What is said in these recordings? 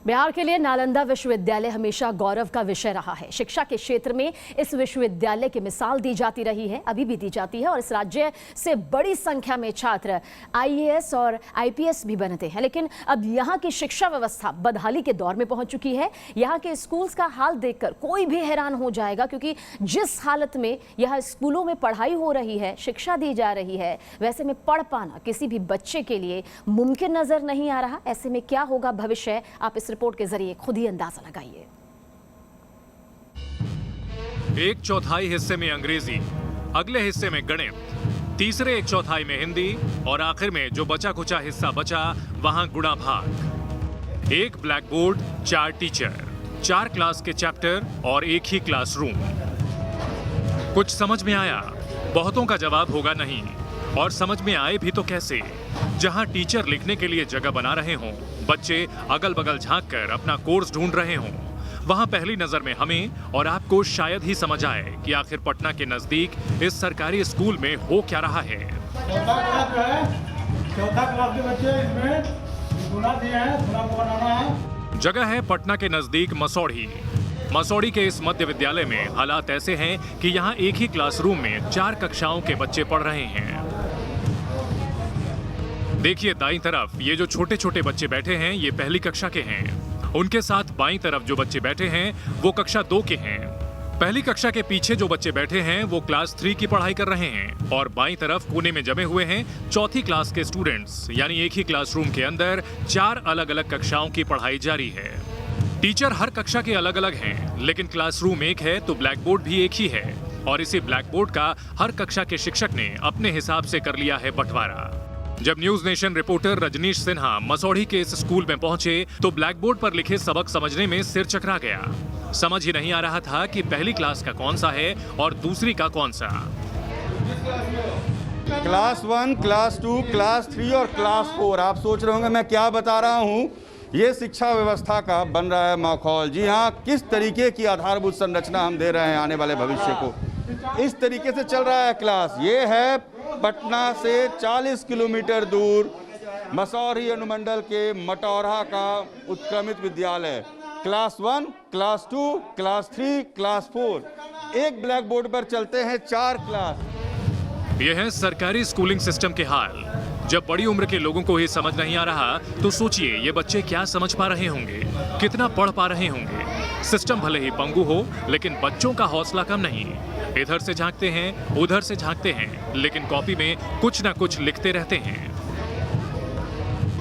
बिहार के लिए नालंदा विश्वविद्यालय हमेशा गौरव का विषय रहा है। शिक्षा के क्षेत्र में इस विश्वविद्यालय की मिसाल दी जाती रही है, अभी भी दी जाती है और इस राज्य से बड़ी संख्या में छात्र आईएएस और आईपीएस भी बनते हैं। लेकिन अब यहाँ की शिक्षा व्यवस्था बदहाली के दौर में पहुंच चुकी है। यहाँ के स्कूल्स का हाल देखकर कोई भी हैरान हो जाएगा, क्योंकि जिस हालत में यहाँ स्कूलों में पढ़ाई हो रही है, शिक्षा दी जा रही है, वैसे में पढ़ पाना किसी भी बच्चे के लिए मुमकिन नजर नहीं आ रहा। ऐसे में क्या होगा भविष्य, आप इस रिपोर्ट के जरिए खुद ही अंदाजा लगाइए। 1/4 हिस्से में अंग्रेजी, अगले हिस्से में गणित, तीसरे 1/4 में हिंदी और आखिर में जो बचा कुचा हिस्सा बचा वहां गुणा भाग। एक ब्लैक बोर्ड, 4 टीचर, 4 क्लास के चैप्टर और एक ही क्लासरूम। कुछ समझ में आया? बहुतों का जवाब होगा नहीं। और समझ में आए भी तो कैसे? जहां टीचर लिखने के लिए जगह बना रहे हों, बच्चे अगल बगल झांक कर अपना कोर्स ढूंढ रहे हों, वहां पहली नजर में हमें और आपको शायद ही समझ आए कि आखिर पटना के नजदीक इस सरकारी स्कूल में हो क्या रहा है। चौथा क्लास के बच्चे इसमें गुना दिए हैं, गुना को बनाना है। जगह है पटना के नजदीक मसौढ़ी। मसौढ़ी के इस मध्य विद्यालय में हालात ऐसे हैं कि यहाँ एक ही क्लासरूम में 4 कक्षाओं के बच्चे पढ़ रहे हैं। देखिए दाईं तरफ ये जो छोटे छोटे बच्चे बैठे हैं, ये पहली कक्षा के हैं। उनके साथ बाईं तरफ जो बच्चे बैठे हैं वो कक्षा 2 के हैं। पहली कक्षा के पीछे जो बच्चे बैठे हैं वो क्लास 3 की पढ़ाई कर रहे हैं और बाईं तरफ कोने में जमे हुए हैं चौथी क्लास के स्टूडेंट्स। यानी एक ही क्लासरूम के अंदर 4 अलग अलग कक्षाओं की पढ़ाई जारी है। टीचर हर कक्षा के अलग अलग हैं, लेकिन क्लासरूम एक है तो ब्लैक बोर्ड भी एक ही है और इसी ब्लैक बोर्ड का हर कक्षा के शिक्षक ने अपने हिसाब से कर लिया है बंटवारा। जब news nation reporter Rajneesh Sinha Masaurhi के इस स्कूल में पहुंचे तो ब्लैक बोर्ड पर लिखे सबक समझने में सिर चकरा गया। समझ ही नहीं आ रहा था कि पहली क्लास का कौन सा है और दूसरी का कौन सा। क्लास 1, क्लास 2, क्लास 3 और क्लास 4। आप सोच रहे होंगे मैं क्या बता रहा हूँ। ये शिक्षा व्यवस्था का बन रहा है माहौल। जी हाँ, किस तरीके की आधारभूत संरचना हम दे रहे हैं आने वाले भविष्य को, इस तरीके से चल रहा है क्लास। ये है पटना से 40 किलोमीटर दूर मसौढ़ी अनुमंडल के मटौरा का उत्क्रमित विद्यालय। Class 1, class 2, class 3, class 4। एक ब्लैक बोर्ड पर चलते हैं 4 क्लास। यह है सरकारी स्कूलिंग सिस्टम के हाल। जब बड़ी उम्र के लोगों को ही समझ नहीं आ रहा तो सोचिए ये बच्चे क्या समझ पा रहे होंगे, कितना पढ़ पा रहे होंगे। सिस्टम भले ही पंगु हो, लेकिन बच्चों का हौसला कम नहीं। इधर से झांकते हैं, उधर से झांकते हैं, लेकिन कॉपी में कुछ ना कुछ लिखते रहते हैं।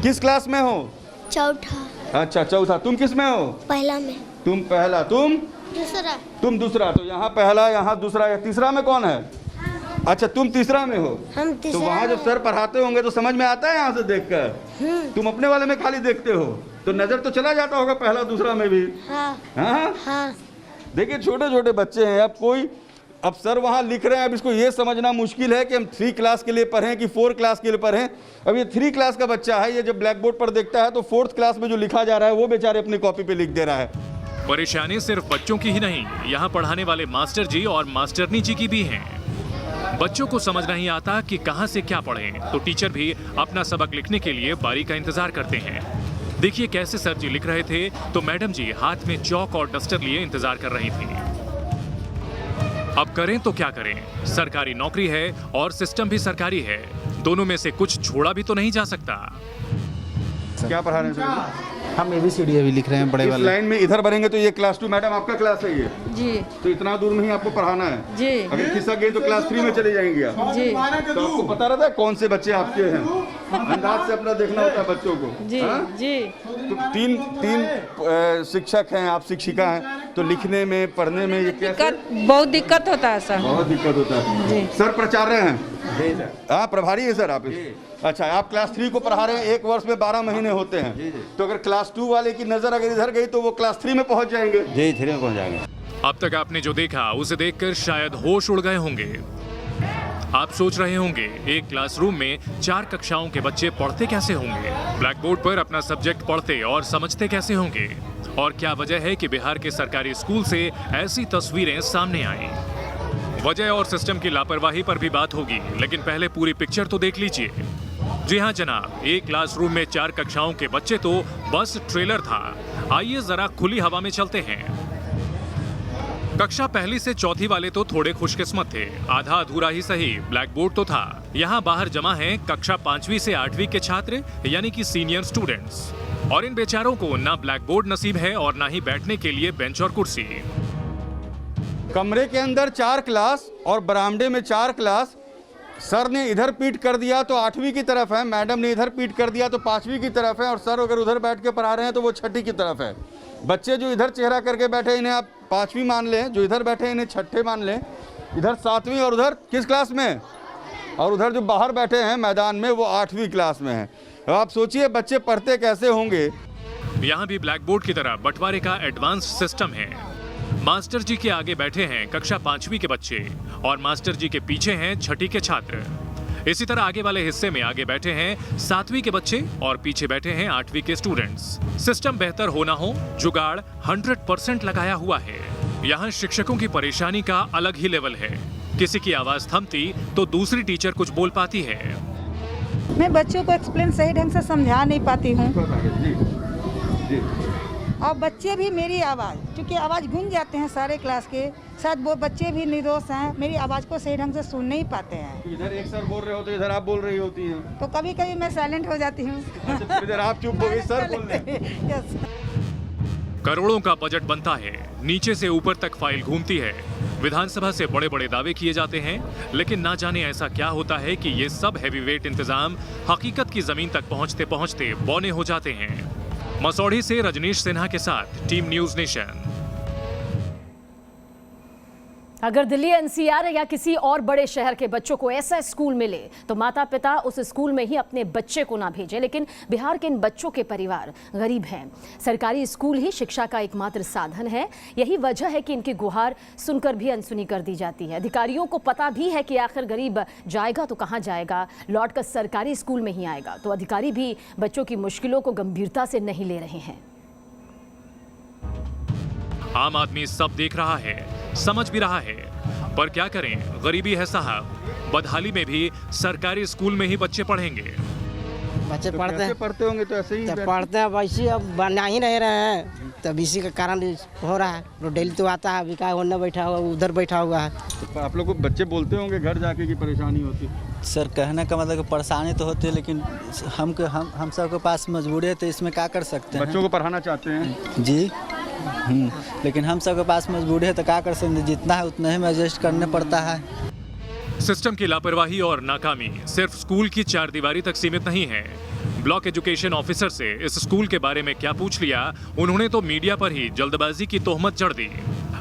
किस क्लास में हो? चौथा। अच्छा, चौथा। तुम किस में हो? पहला में। तुम पहला। तुम दूसरा। तुम दूसरा। तो यहाँ पहला, यहाँ दूसरा, या तीसरा में कौन है? अच्छा, तुम तीसरा में हो। हम तीसरा। तो वहाँ जब सर पढ़ाते होंगे तो समझ में आता है यहाँ से देखकर? तुम अपने वाले में खाली देखते हो तो नजर तो चला जाता होगा पहला दूसरा में भी। हाँ। हाँ? हाँ। देखिए छोटे छोटे बच्चे हैं। अब सर वहाँ लिख रहे हैं। अब इसको ये समझना मुश्किल है कि हम 3 क्लास के लिए पढ़ें कि 4 क्लास के लिए पढ़ें। अब ये 3 क्लास का बच्चा है, ये जब ब्लैक बोर्ड पर देखता है तो 4th क्लास में जो लिखा जा रहा है वो बेचारे अपनी कॉपी पे लिख दे रहा है। परेशानी सिर्फ बच्चों की ही नहीं, यहाँ पढ़ाने वाले मास्टर जी और मास्टरनी जी की भी है। बच्चों को समझ नहीं आता कि कहां से क्या पढ़ें, तो टीचर भी अपना सबक लिखने के लिए बारी का इंतजार करते हैं। देखिए कैसे सर जी लिख रहे थे तो मैडम जी हाथ में चौक और डस्टर लिए इंतजार कर रही थी। अब करें तो क्या करें? सरकारी नौकरी है और सिस्टम भी सरकारी है, दोनों में से कुछ छोड़ा भी तो नहीं जा सकता। क्या पढ़ा रहे हैं? हम ABCD अभी लिख रहे हैं बड़े इस वाले। लाइन में इधर बढ़ेंगे तो ये क्लास 2। मैडम आपका क्लास है ये? जी। तो इतना दूर में ही आपको पढ़ाना है? जी। अगर खिसक गई तो क्लास 3 में चले जाएंगे आप? जी। तो आपको पता रहता है कौन से बच्चे आपके हैं? अंदाज से अपना देखना होता है बच्चों को। जी। जी। तो तीन शिक्षक हैं, आप शिक्षिका हैं, तो लिखने में पढ़ने में ये कैसे? बहुत दिक्कत होता है सर। बहुत दिक्कत होता है। जी। सर प्राचार्य हैं? हाँ, प्रभारी है सर आप? अच्छा, आप क्लास 3 को पढ़ा रहे हैं। 1 वर्ष में 12 महीने होते हैं। तो अगर क्लास 2 वाले की नजर अगर इधर गई तो वो क्लास 3 में पहुंच जाएंगे। जी, 3 में पहुंच जाएंगे। अब तक आपने जो देखा उसे देखकर शायद होश उड़ गए होंगे। आप सोच रहे होंगे एक क्लासरूम में 4 कक्षाओं के बच्चे पढ़ते कैसे होंगे, ब्लैक बोर्ड पर अपना सब्जेक्ट पढ़ते और समझते कैसे होंगे, और क्या वजह है कि बिहार के सरकारी स्कूल से ऐसी तस्वीरें सामने आई। वजह और सिस्टम की लापरवाही पर भी बात होगी, लेकिन पहले पूरी पिक्चर तो देख लीजिए। जी हाँ जनाब, एक क्लासरूम में 4 कक्षाओं के बच्चे तो बस ट्रेलर था। आइए जरा खुली हवा में चलते हैं। कक्षा पहली से चौथी वाले तो थोड़े खुशकिस्मत थे, आधा अधूरा ही सही ब्लैक बोर्ड तो था। यहाँ बाहर जमा हैं कक्षा 5वीं से 8वीं के छात्र यानी कि सीनियर स्टूडेंट्स, और इन बेचारों को ना ब्लैक बोर्ड नसीब है और ना ही बैठने के लिए बेंच और कुर्सी। कमरे के अंदर 4 क्लास और बरामदे में 4 क्लास। सर ने इधर पीठ कर दिया तो 8वीं की तरफ है, मैडम ने इधर पीठ कर दिया तो 5वीं की तरफ है, और सर अगर उधर बैठ के पढ़ा रहे हैं तो वो 6ठी की तरफ है। बच्चे जो इधर चेहरा करके बैठे इन्हें आप 5वीं मान लें, जो इधर बैठे इन्हें 6ठे मान लें, इधर 7वीं, और उधर किस क्लास में, और उधर जो बाहर बैठे हैं मैदान में वो 8वीं क्लास में हैं। अब आप सोचिए बच्चे पढ़ते कैसे होंगे। यहाँ भी ब्लैक बोर्ड की तरह बंटवारे का एडवांस सिस्टम है। मास्टर जी के आगे बैठे हैं कक्षा 5वीं के बच्चे और मास्टर जी के पीछे हैं 6ठी के छात्र। इसी तरह आगे वाले हिस्से में आगे बैठे हैं 7वीं के बच्चे और पीछे बैठे हैं 8वीं के स्टूडेंट्स। सिस्टम बेहतर हो ना हो, जुगाड़ 100% लगाया हुआ है। यहाँ शिक्षकों की परेशानी का अलग ही लेवल है। किसी की आवाज थमती तो दूसरी टीचर कुछ बोल पाती है। मैं बच्चों को एक्सप्लेन सही ढंग से समझा नहीं पाती हूँ, और बच्चे भी मेरी आवाज़, क्योंकि आवाज़ गूंज जाते हैं सारे क्लास के, शायद वो बच्चे भी निर्दोष हैं, मेरी आवाज़ को सही ढंग से सुन नहीं पाते हैं। इधर एक सर बोल रहे होते, इधर आप बोल रही होती हैं, तो कभी कभी मैं साइलेंट हो जाती हूँ। इधर आप चुप हो गई, सर बोल रहे। यस। करोड़ों का बजट बनता है, नीचे से ऊपर तक फाइल घूमती है, विधानसभा से बड़े बड़े दावे किए जाते हैं, लेकिन ना जाने ऐसा क्या होता है कि ये सब हैवीवेट इंतजाम हकीकत की जमीन तक पहुंचते पहुंचते बौने हो जाते हैं। मसौढ़ी से रजनीश सिन्हा के साथ टीम न्यूज़ नेशन। अगर दिल्ली एनसीआर या किसी और बड़े शहर के बच्चों को ऐसा स्कूल मिले तो माता पिता उस स्कूल में ही अपने बच्चे को ना भेजें, लेकिन बिहार के इन बच्चों के परिवार गरीब हैं। सरकारी स्कूल ही शिक्षा का एकमात्र साधन है। यही वजह है कि इनकी गुहार सुनकर भी अनसुनी कर दी जाती है। अधिकारियों को पता भी है कि आखिर गरीब जाएगा तो कहाँ जाएगा, लौट कर सरकारी स्कूल में ही आएगा, तो अधिकारी भी बच्चों की मुश्किलों को गंभीरता से नहीं ले रहे हैं। आम आदमी सब देख रहा है, समझ भी रहा है, पर क्या करें, गरीबी है साहब। बदहाली में भी सरकारी स्कूल में ही बच्चे पढ़ेंगे। बच्चे तो पढ़ते हैं, पढ़ते होंगे तो ऐसे ही जब पढ़ते हैं वैसे अब बना ही नहीं रहे हैं, तब इसी के कारण हो रहा है। तो डेली तो आता है, अभी का होने बैठा हुआ, उधर बैठा हुआ है। तो आप लोग को बच्चे बोलते होंगे घर जाके की परेशानी होती है। सर कहने का मतलब परेशानी तो होती है, लेकिन हम सब के पास मजबूरी है, तो इसमें क्या कर सकते हैं। बच्चों को पढ़ाना चाहते हैं जी, लेकिन हम सब के पास मजबूरी है तो क्या कर सकते हैं, जितना है उतना ही में एडजस्ट करने पड़ता है। सिस्टम की लापरवाही और नाकामी सिर्फ स्कूल की 4 दीवारी तक सीमित नहीं है। ब्लॉक एजुकेशन ऑफिसर से इस स्कूल के बारे में क्या पूछ लिया, उन्होंने तो मीडिया पर ही जल्दबाजी की तोहमत जड़ दी।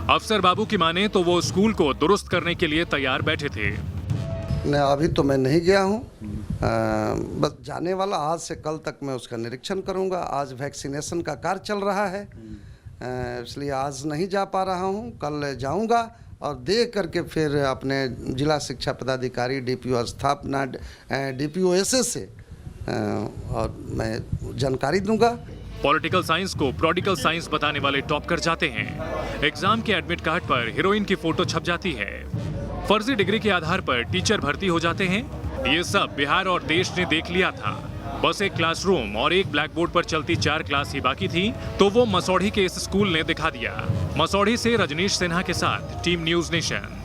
अफसर बाबू की माने तो वो स्कूल को दुरुस्त करने के लिए तैयार बैठे थे। अभी तो मैं नहीं गया हूँ, बस जाने वाला, आज से कल तक मैं उसका निरीक्षण करूँगा। आज वैक्सीनेशन का कार्य चल रहा है, इसलिए आज नहीं जा पा रहा हूँ, कल जाऊँगा और देख करके फिर अपने जिला शिक्षा पदाधिकारी, DPO स्थापना, DPO SS से और मैं जानकारी दूंगा। पॉलिटिकल साइंस को प्रोडिकल साइंस बताने वाले टॉप कर जाते हैं। एग्जाम के एडमिट कार्ड पर हीरोइन की फोटो छप जाती है। फर्जी डिग्री के आधार पर टीचर भर्ती हो जाते हैं। ये सब बिहार और देश ने देख लिया था। बस एक क्लासरूम और एक ब्लैक बोर्ड पर चलती 4 क्लास ही बाकी थी, तो वो मसौढ़ी के इस स्कूल ने दिखा दिया। मसौढ़ी से रजनीश सिन्हा के साथ टीम न्यूज़ नेशन।